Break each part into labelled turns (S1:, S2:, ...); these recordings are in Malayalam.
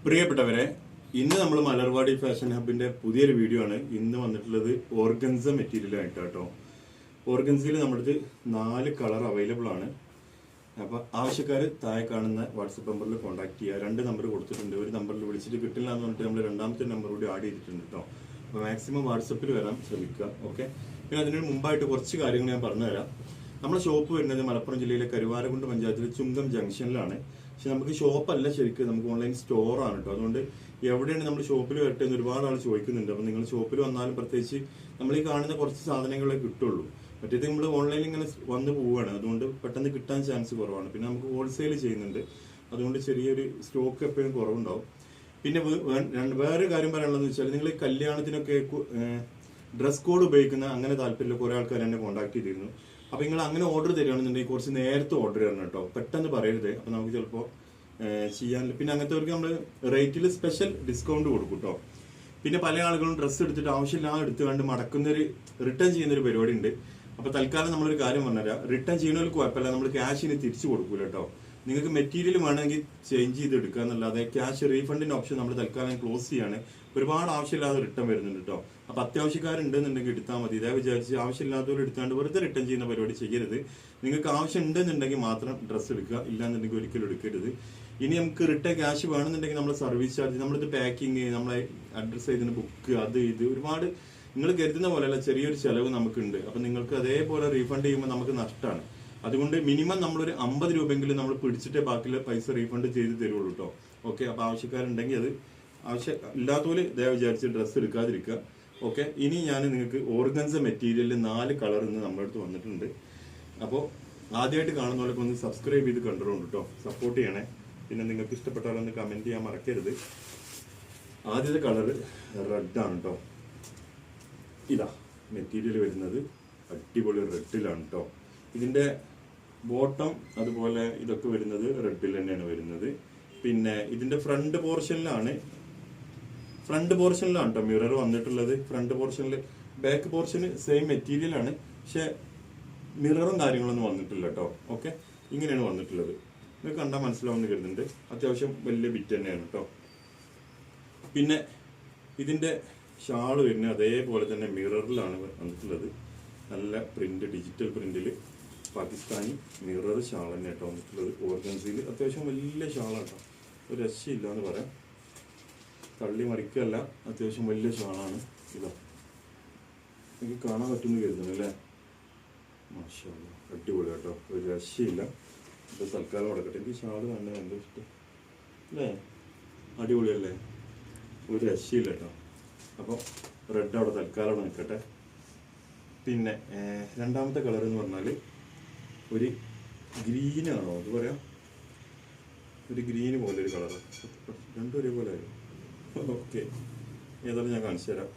S1: പ്രിയപ്പെട്ടവരെ, ഇന്ന് നമ്മൾ മലർവാടി ഫാഷൻ ഹബിന്റെ പുതിയൊരു വീഡിയോ ആണ് ഇന്ന് വന്നിട്ടുള്ളത്. ഓർഗൻസ മെറ്റീരിയൽ ആയിട്ട് കേട്ടോ. ഓർഗൻസയിൽ നമ്മുടെ 4 കളർ അവൈലബിൾ ആണ്. അപ്പോൾ ആവശ്യക്കാർ താഴെ കാണുന്ന വാട്സപ്പ് നമ്പറിൽ കോൺടാക്ട് ചെയ്യുക. 2 നമ്പർ കൊടുത്തിട്ടുണ്ട്. ഒരു നമ്പറിൽ വിളിച്ചിട്ട് കിട്ടില്ല എന്ന് പറഞ്ഞിട്ട് നമ്മൾ രണ്ടാമത്തെ നമ്പർ കൂടി ആഡ് ചെയ്തിട്ടുണ്ട് കേട്ടോ. അപ്പോൾ മാക്സിമം വാട്സപ്പിൽ വരാൻ ശ്രമിക്കുക. ഓക്കെ. പിന്നെ അതിന് മുമ്പായിട്ട് കുറച്ച് കാര്യങ്ങൾ ഞാൻ പറഞ്ഞുതരാം. നമ്മുടെ ഷോപ്പ് വരുന്നത് മലപ്പുറം ജില്ലയിലെ കരുവാരകുണ്ട് പഞ്ചായത്തിലെ ചുങ്കം ജംഗ്ഷനിലാണ്. പക്ഷെ നമുക്ക് ഷോപ്പല്ല, ശരിക്കും നമുക്ക് ഓൺലൈൻ സ്റ്റോറാണ് കേട്ടോ. അതുകൊണ്ട് എവിടെയാണ് നമ്മൾ ഷോപ്പിൽ വരട്ടെ എന്ന് ഒരുപാട് ആൾ ചോദിക്കുന്നുണ്ട്. അപ്പം നിങ്ങൾ ഷോപ്പിൽ വന്നാലും പ്രത്യേകിച്ച് നമ്മൾ ഈ കാണുന്ന കുറച്ച് സാധനങ്ങളെ കിട്ടുള്ളൂ. മറ്റേത് നമ്മൾ ഓൺലൈനിൽ ഇങ്ങനെ വന്ന് പോവുകയാണ്, അതുകൊണ്ട് പെട്ടെന്ന് കിട്ടാൻ ചാൻസ് കുറവാണ്. പിന്നെ നമുക്ക് ഹോൾസെയിൽ ചെയ്യുന്നുണ്ട്, അതുകൊണ്ട് ചെറിയൊരു സ്റ്റോക്ക് എപ്പോഴും കുറവുണ്ടാവും. പിന്നെ വേറെ കാര്യം പറയാനുള്ളതെന്ന് വെച്ചാൽ നിങ്ങൾ കല്യാണത്തിനൊക്കെ ഡ്രസ് കോഡ് ഉപയോഗിക്കുന്ന അങ്ങനെ താല്പര്യമില്ല കുറേ ആൾക്കാർ എന്നെ കോൺടാക്ട് ചെയ്തിരുന്നു. അപ്പോൾ നിങ്ങൾ അങ്ങനെ ഓർഡർ തരികയാണെന്നുണ്ടെങ്കിൽ കുറച്ച് നേരത്തെ ഓർഡർ ചെയ്യണം കേട്ടോ, പെട്ടെന്ന് പറയരുത്. അപ്പോൾ നമുക്ക് ചിലപ്പോൾ ചെയ്യാനില്ല. പിന്നെ അങ്ങനത്തെവർക്ക് നമ്മൾ റേറ്റിൽ സ്പെഷ്യൽ ഡിസ്കൗണ്ട് കൊടുക്കും കേട്ടോ. പിന്നെ പല ആളുകളും ഡ്രസ്സ് എടുത്തിട്ട് ആവശ്യമില്ലാതെ എടുത്ത് കണ്ട് മടക്കുന്നൊരു റിട്ടേൺ ചെയ്യുന്നൊരു പരിപാടി ഉണ്ട്. അപ്പോൾ തൽക്കാലം നമ്മളൊരു കാര്യം പറഞ്ഞുതരാം. റിട്ടേൺ ചെയ്യുന്നവർക്ക് കുഴപ്പമില്ല, നമ്മൾ ക്യാഷിന് തിരിച്ചു കൊടുക്കൂല കേട്ടോ. നിങ്ങൾക്ക് മെറ്റീരിയൽ വേണമെങ്കിൽ ചേഞ്ച് ചെയ്ത് എടുക്കുക എന്നല്ലാതെ ക്യാഷ് റീഫണ്ടിന്റെ ഓപ്ഷൻ നമ്മൾ തൽക്കാലം ക്ലോസ് ചെയ്യാണ്. ഒരുപാട് ആവശ്യമില്ലാതെ റിട്ടേൺ വരുന്നുണ്ട് കേട്ടോ. അപ്പോൾ അത്യാവശ്യക്കാരുണ്ടെന്നുണ്ടെങ്കിൽ എടുത്താൽ മതി. ഇതേ വിചാരിച്ച് ആവശ്യമില്ലാത്തവർ എടുത്താണ്ട് വെറുതെ റിട്ടേൺ ചെയ്യുന്ന പരിപാടി ചെയ്യരുത്. നിങ്ങൾക്ക് ആവശ്യം ഉണ്ടെന്നുണ്ടെങ്കിൽ മാത്രം ഡ്രസ്സ് എടുക്കുക, ഇല്ലാന്നുണ്ടെങ്കിൽ ഒരിക്കലും എടുക്കരുത്. ഇനി നമുക്ക് റിട്ടേൺ ക്യാഷ് വേണമെന്നുണ്ടെങ്കിൽ നമ്മൾ സർവീസ് ചാർജ്, നമ്മളിത് പാക്കിങ്, നമ്മളെ അഡ്രസ്സ് ചെയ്തതിന് ബുക്ക്, അത് ഇത് ഒരുപാട് നിങ്ങൾ കരുതുന്ന പോലെയല്ല, ചെറിയൊരു ചിലവ് നമുക്കുണ്ട്. അപ്പം നിങ്ങൾക്ക് അതേപോലെ റീഫണ്ട് ചെയ്യുമ്പോൾ നമുക്ക് നഷ്ടമാണ്. അതുകൊണ്ട് മിനിമം നമ്മളൊരു 50 രൂപയെങ്കിലും നമ്മൾ പിടിച്ചിട്ടേ ബാക്കിയുള്ള പൈസ റീഫണ്ട് ചെയ്ത് തരുള്ളൂ കേട്ടോ. ഓക്കെ. അപ്പോൾ ആവശ്യക്കാരുണ്ടെങ്കിൽ അത് ഇല്ലാത്തപോലെ ദയവ് വിചാരിച്ച് ഡ്രസ്സ് എടുക്കാതിരിക്കുക. ഓക്കെ. ഇനി ഞാൻ നിങ്ങൾക്ക് ഓർഗൻസ മെറ്റീരിയലിൽ 4 കളർ ഇന്ന് നമ്മുടെ അടുത്ത് വന്നിട്ടുണ്ട്. അപ്പോൾ ആദ്യമായിട്ട് കാണുന്നവരൊക്കെ ഒന്ന് സബ്സ്ക്രൈബ് ചെയ്ത് കണ്ടോളൂ കേട്ടോ, സപ്പോർട്ട് ചെയ്യണേ. പിന്നെ നിങ്ങൾക്ക് ഇഷ്ടപ്പെട്ടാലൊന്ന് കമൻറ്റ് ചെയ്യാൻ മറക്കരുത്. ആദ്യത്തെ കളർ റെഡാണ് കേട്ടോ. ഇതാ മെറ്റീരിയൽ വരുന്നത് അടിപൊളി റെഡിലാണ് കേട്ടോ. ഇതിൻ്റെ ബോട്ടം അതുപോലെ ഇതൊക്കെ വരുന്നത് റെഡിൽ തന്നെയാണ് വരുന്നത്. പിന്നെ ഇതിൻ്റെ ഫ്രണ്ട് പോർഷനിലാണ് കേട്ടോ മിറർ വന്നിട്ടുള്ളത്. ഫ്രണ്ട് പോർഷനിൽ, ബാക്ക് പോർഷന് സെയിം മെറ്റീരിയലാണ്, പക്ഷെ മിററും കാര്യങ്ങളൊന്നും വന്നിട്ടില്ല കേട്ടോ. ഓക്കെ. ഇങ്ങനെയാണ് വന്നിട്ടുള്ളത്. നിങ്ങൾക്ക് കണ്ടാൽ മനസ്സിലാവുന്ന കരുതുന്നുണ്ട്. അത്യാവശ്യം വലിയ ബിറ്റ് തന്നെയാണ് കേട്ടോ. പിന്നെ ഇതിൻ്റെ ഷാള് വരുന്നത് അതേപോലെ തന്നെ മിററിലാണ് വന്നിട്ടുള്ളത്. നല്ല പ്രിന്റ്, ഡിജിറ്റൽ പ്രിന്റിൽ പാകിസ്ഥാനി മിറർ ഷാൾ തന്നെ കേട്ടോ വന്നിട്ടുള്ളത്. ഓർഗൻസയിൽ അത്യാവശ്യം വലിയ ഷാളാണ് കേട്ടോ, ഒരു രക്ഷയില്ല എന്ന് പറയാം. തള്ളി മറിക്കല്ല, അത്യാവശ്യം വലിയ ഷാളാണ്. ഇതാ എനിക്ക് കാണാൻ പറ്റുമെന്ന് കരുതുന്നു അല്ലേ. മാഷാ അല്ലാഹ്, അടിപൊളി കേട്ടോ, ഒരു രക്ഷയില്ല. ഇപ്പോൾ തൽക്കാലം കൊടുക്കട്ടെ. എനിക്ക് ഷാള് തന്നെ ഭയങ്കര ഇഷ്ടം അല്ലേ, അടിപൊളിയല്ലേ, ഒരു രക്ഷയില്ല കേട്ടോ. അപ്പോൾ റെഡ് അവിടെ തൽക്കാലം നിൽക്കട്ടെ. പിന്നെ രണ്ടാമത്തെ കളർ എന്ന് പറഞ്ഞാൽ ഒരു ഗ്രീനാണോ അത് പറയാം, ഒരു ഗ്രീന് പോലെ ഒരു കളർ, രണ്ടും ഒരേപോലെ ആയിരുന്നു. ഓക്കെ. ഏതായാലും ഞാൻ കാണിച്ചു തരാം.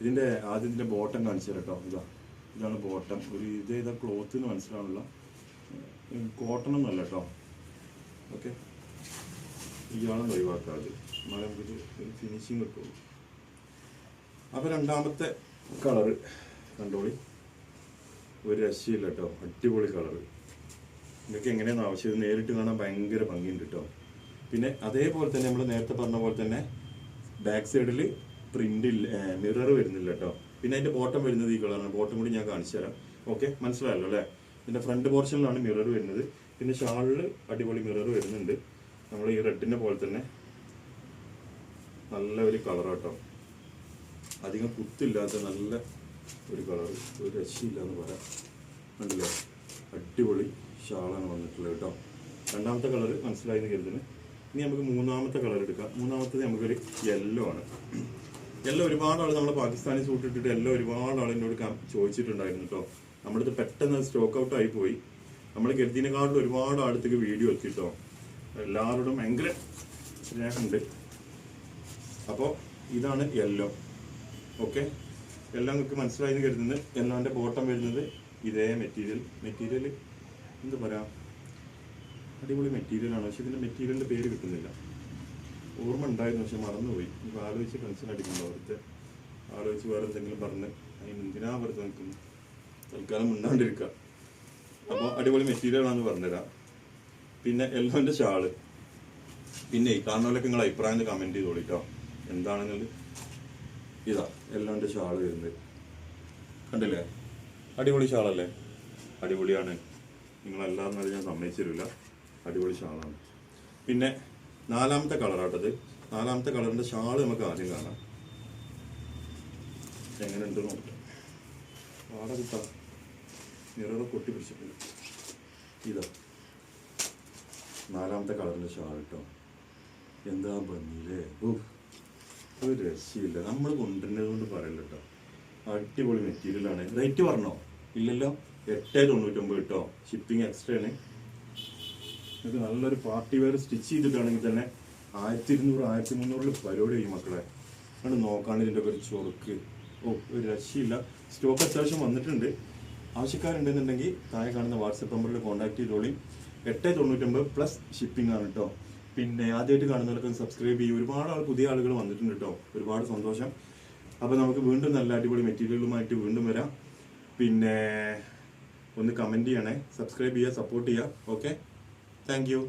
S1: ഇതിൻ്റെ ആദ്യം ഇതിൻ്റെ ബോട്ടം കാണിച്ചു തരാം കേട്ടോ. ഇതാണ് ബോട്ടം. ഒരു ഇതേതാ ക്ലോത്ത് എന്ന് മനസ്സിലാവില്ല, കോട്ടൺ ഒന്നല്ല കേട്ടോ. ഓക്കെ. ഇയാളൊന്നും ഒഴിവാക്കാതെ എന്നാലും നമുക്കിത് ഒരു ഫിനിഷിങ് കിട്ടുള്ളൂ. അപ്പോൾ രണ്ടാമത്തെ കളറ് കണ്ടോളി, ഒരു രക്ഷയില്ല കേട്ടോ, അടിപൊളി കളറ്. ഇതൊക്കെ എങ്ങനെയാണ് ആവശ്യം, നേരിട്ട് കാണാൻ ഭയങ്കര ഭംഗിയുണ്ട് കേട്ടോ. പിന്നെ അതേപോലെ തന്നെ നമ്മൾ നേരത്തെ പറഞ്ഞ പോലെ തന്നെ ബാക്ക് സൈഡിൽ പ്രിന്റ് മിറർ വരുന്നില്ല കേട്ടോ. പിന്നെ അതിൻ്റെ ബോട്ടം വരുന്നത് ഈ കളറാണ്. ബോട്ടം കൂടി ഞാൻ കാണിച്ചു തരാം. ഓക്കെ, മനസ്സിലായല്ലോ അല്ലേ. ഇതിൻ്റെ ഫ്രണ്ട് പോർഷനിലാണ് മിറർ വരുന്നത്. പിന്നെ ഷാളിൽ അടിപൊളി മിറർ വരുന്നുണ്ട്. നമ്മൾ ഈ റെഡിനെ പോലെ തന്നെ നല്ല ഒരു കളർ കേട്ടോ, അധികം കുത്തില്ലാത്ത നല്ല ഒരു കളർ, ഒരു രക്ഷയില്ല എന്ന് പറയാം. കണ്ടില്ലേ, അടിപൊളി ഷാളാണ് വന്നിട്ടുള്ളത് കേട്ടോ. രണ്ടാമത്തെ കളർ മനസ്സിലായെന്ന് കരുതുന്നു. ഇനി നമുക്ക് മൂന്നാമത്തെ കളർ എടുക്കാം. മൂന്നാമത്തത് നമുക്കൊരു യെല്ലോ ആണ്. യെല്ലോ ഒരുപാട് ആൾ നമ്മളെ പാകിസ്ഥാനി സൂട്ട് ഇട്ടിട്ട് യെല്ലോ ഒരുപാട് ആൾ എന്നോട് ചോദിച്ചിട്ടുണ്ടായിരുന്നു കേട്ടോ. നമ്മളിത് പെട്ടെന്ന് സ്റ്റോക്ക് ഔട്ട് ആയി പോയി. നമ്മൾ കരുതിനെക്കാട്ടിൽ ഒരുപാട് ആളത്തേക്ക് വീഡിയോ എത്തിട്ടോ. എല്ലാവരോടും ഭയങ്കര സ്നേഹമുണ്ട്. അപ്പോൾ ഇതാണ് യെല്ലോ. ഓക്കെ, എല്ലാം നിങ്ങൾക്ക് മനസ്സിലായെന്ന് കരുതുന്നത്. യെല്ലോൻ്റെ ബോട്ടം വരുന്നത് ഇതേ മെറ്റീരിയൽ എന്താ പറയുക, അടിപൊളി മെറ്റീരിയലാണ്. പക്ഷെ ഇതിൻ്റെ മെറ്റീരിയലിൻ്റെ പേര് കിട്ടുന്നില്ല. ഓർമ്മ ഉണ്ടായിരുന്നു, പക്ഷെ മറന്നുപോയി. ഇപ്പോൾ ആലോചിച്ച് ടെൻഷൻ അടിക്കണ്ടോ, അവർക്ക് ആലോചിച്ച് വേറെ എന്തെങ്കിലും പറഞ്ഞ് അതിന് എന്തിനാ വെറുതെ നിൽക്കുന്നു. തൽക്കാലം മിണ്ടാണ്ടിരിക്കുക. അപ്പോൾ അടിപൊളി മെറ്റീരിയലാണെന്ന് പറഞ്ഞുതരാം. പിന്നെ യെല്ലോൻ്റെ ഷാള് പിന്നെ കാണുന്നവരൊക്കെ നിങ്ങൾ അഭിപ്രായം കമന്റ് ചെയ്തോളിട്ടോ എന്താണെന്നുള്ളത്. ഇതാ എല്ലാം എൻ്റെ ഷാള് വരുന്നത് കണ്ടില്ലേ, അടിപൊളി ഷാളല്ലേ, അടിപൊളിയാണ്. നിങ്ങളെല്ലാവരും അത് ഞാൻ സമ്മതിച്ചിരില്ല, അടിപൊളി ഷാളാണ്. പിന്നെ നാലാമത്തെ കളറാട്ടത്. നാലാമത്തെ കളറിൻ്റെ ഷാള് നമുക്ക് ആദ്യം കാണാം, എങ്ങനെ ഉണ്ട് നോക്കാം. പാടെ കിട്ടാം, നിറവ് കൊട്ടി പിടിച്ചിട്ടില്ല. ഇതാ നാലാമത്തെ കളറിൻ്റെ ഷാൾ കേട്ടോ, എന്താ ഭംഗിയില്ലേ. ഒരു രക്ഷയില്ല, നമ്മൾ കൊണ്ടുവരുന്നത് കൊണ്ട് പറയല്ലോ കേട്ടോ, അടിപൊളി മെറ്റീരിയലാണ്. റേറ്റ് പറഞ്ഞോ? ഇല്ലല്ലോ, 899 കേട്ടോ, ഷിപ്പിംഗ് എക്സ്ട്രാ ആണ്. ഇത് നല്ലൊരു പാർട്ടി വെയർ സ്റ്റിച്ച് ചെയ്തിട്ടാണെങ്കിൽ തന്നെ 1200 1300 പരിപാടി ചെയ്യും മക്കളെ. അത് നോക്കാണ്ട് ഇതിൻ്റെ ഒക്കെ ഒരു ചൊറുക്ക്, ഒരു രക്ഷയില്ല. സ്റ്റോക്ക് അത്യാവശ്യം വന്നിട്ടുണ്ട്. ആവശ്യക്കാരുണ്ടെന്നുണ്ടെങ്കിൽ താഴെ കാണുന്ന വാട്സപ്പ് നമ്പറിൽ കോൺടാക്ട് ചെയ്തോളി. 899 പ്ലസ് ഷിപ്പിംഗ് ആണ് കേട്ടോ. പിന്നെ ആദ്യമായിട്ട് കാണുന്നവർക്ക് സബ്സ്ക്രൈബ് ചെയ്യും. ഒരുപാട് പുതിയ ആളുകൾ വന്നിട്ടുണ്ട് കേട്ടോ, ഒരുപാട് സന്തോഷം. അപ്പോൾ നമുക്ക് വീണ്ടും നല്ല അടിപൊളി മെറ്റീരിയലുമായിട്ട് വീണ്ടും വരാം. പിന്നെ ഒന്ന് കമൻറ്റ് ചെയ്യണേ, സബ്സ്ക്രൈബ് ചെയ്യുക, സപ്പോർട്ട് ചെയ്യുക. Okay, thank you.